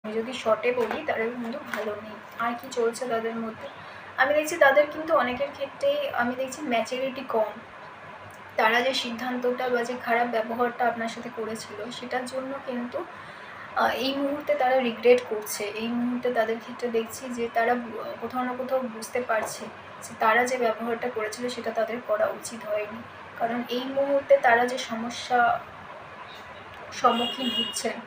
আমি যদি শর্টে বলি তারা কিন্তু ভালো নেই। আর কি চলছে তাদের মধ্যে, আমি দেখছি তাদের কিন্তু অনেকের ক্ষেত্রেই আমি দেখছি ম্যাচুরিটি কম। তারা যে সিদ্ধান্তটা বা যে খারাপ ব্যবহারটা আপনার সাথে করেছিল সেটার জন্য কিন্তু এই মুহূর্তে তারা রিগ্রেট করছে। এই মুহূর্তে তাদের ক্ষেত্রে দেখছি যে তারা কোথাও না কোথাও বুঝতে পারছে যে তারা যে ব্যবহারটা করেছিল সেটা তাদের করা উচিত হয়নি। কারণ এই মুহূর্তে তারা যে সমস্যা সম্মুখীন হচ্ছেন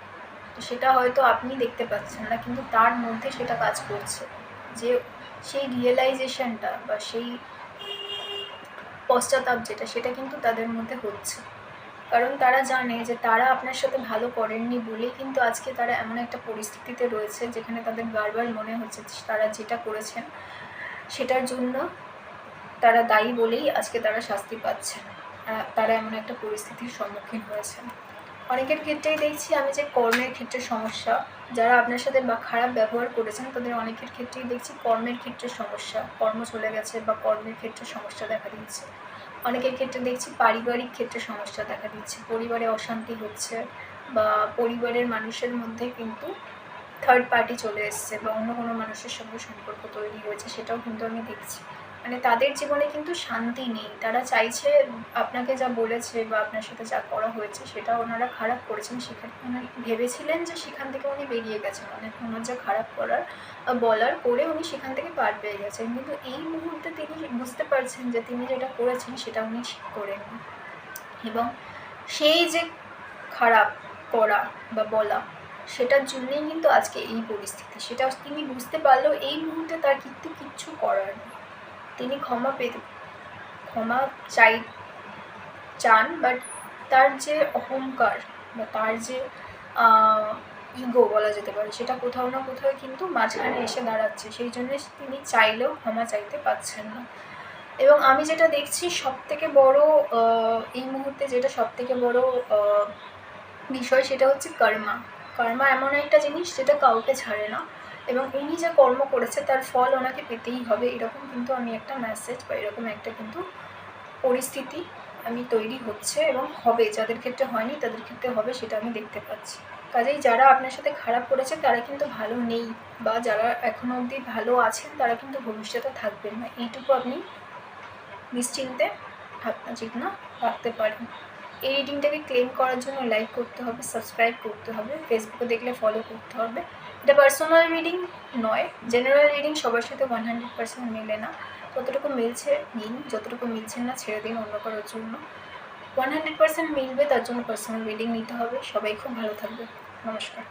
সেটা হয়তো আপনি দেখতে পাচ্ছেন না, কিন্তু তার মধ্যে সেটা কাজ করছে। যে সেই রিয়েলাইজেশনটা বা সেই পশ্চাতাপ যেটা, সেটা কিন্তু তাদের মধ্যে হচ্ছে। কারণ তারা জানে যে তারা আপনার সাথে ভালো করেননি বলেই কিন্তু আজকে তারা এমন একটা পরিস্থিতিতে রয়েছে যেখানে তাদের বারবার মনে হচ্ছে তারা যেটা করেছেন সেটার জন্য তারা দায়ী বলেই আজকে তারা শাস্তি পাচ্ছেন। তারা এমন একটা পরিস্থিতির সম্মুখীন হয়েছেন। অনেকের ক্ষেত্রেই দেখছি আমি যে কর্মের ক্ষেত্রে সমস্যা, যারা আপনার সাথে বা খারাপ ব্যবহার করেছেন তাদের অনেকের ক্ষেত্রেই দেখছি কর্মের ক্ষেত্রে সমস্যা, কর্ম চলে গেছে বা কর্মের ক্ষেত্রে সমস্যা দেখা দিচ্ছে। অনেকের ক্ষেত্রে দেখছি পারিবারিক ক্ষেত্রে সমস্যা দেখা দিচ্ছে, পরিবারে অশান্তি হচ্ছে বা পরিবারের মানুষের মধ্যে কিন্তু থার্ড পার্টি চলে এসছে বা অন্য কোনো মানুষের সঙ্গে সম্পর্ক তৈরি হয়েছে, সেটাও কিন্তু আমি দেখছি। মানে তাদের জীবনে কিন্তু শান্তি নেই। তারা চাইছে আপনাকে যা বলেছে বা আপনার সাথে যা করা হয়েছে সেটা ওনারা খারাপ করেছেন, সেখানে উনি ভেবেছিলেন যে সেখান থেকে উনি বেরিয়ে গেছেন, মানে ওনার যা খারাপ করার বলার করে উনি সেখান থেকে পার পেয়ে গেছেন। কিন্তু এই মুহূর্তে তিনি বুঝতে পারছেন যে তিনি যেটা করেছেন সেটা উনি ঠিক করেননি, এবং সেই যে খারাপ করা বা বলা সেটার জন্যেই কিন্তু আজকে এই পরিস্থিতি। সেটা তিনি বুঝতে পারলেও এই মুহূর্তে তার কিন্তু কিচ্ছু করার নেই। তিনি ক্ষমা চান, বাট তার যে অহংকার বা তার যে ইগো বলা যেতে পারে সেটা কোথাও না কোথাও কিন্তু মাঝখানে এসে দাঁড়াচ্ছে, সেই জন্য তিনি চাইলেও ক্ষমা চাইতে পারছেন না। এবং আমি যেটা দেখছি সবথেকে বড় এই মুহূর্তে যেটা সবথেকে বড় বিষয় সেটা হচ্ছে কর্মা। কর্মা এমন একটা জিনিস যেটা কাউকে ছাড়ে না, এবং উনি যে কর্ম করেছে তার ফল ওনাকে পেতেই হবে, এরকম কিন্তু আমি একটা মেসেজ বা এরকম একটা কিন্তু পরিস্থিতি আমি তৈরি হচ্ছে এবং হবে। যাদের ক্ষেত্রে হয়নি তাদের ক্ষেত্রে হবে, সেটা আমি দেখতে পাচ্ছি। কাজেই যারা আপনার সাথে খারাপ করেছে তারা কিন্তু ভালো নেই, বা যারা এখনো অবধি ভালো আছেন তারা কিন্তু ভবিষ্যতে থাকবেন না, এইটুকু আপনি নিশ্চিন্তে ভাবনা চিন্তা রাখতে পারেন। এই রিডিংটাকে ক্লেম করার জন্য লাইক করতে হবে, সাবস্ক্রাইব করতে হবে, ফেসবুকে দেখলে ফলো করতে হবে। এটা পার্সোনাল রিডিং নয়, জেনারেল রিডিং সবার সাথে 100% মেলে না। যতটুকু মিলছে নিন, যতটুকু মিলছে না ছেড়ে দিন অন্য কারোর জন্য। 100% মিলবে তার জন্য পার্সোনাল রিডিং নিতে হবে। সবাই খুব ভালো থাকবে। নমস্কার।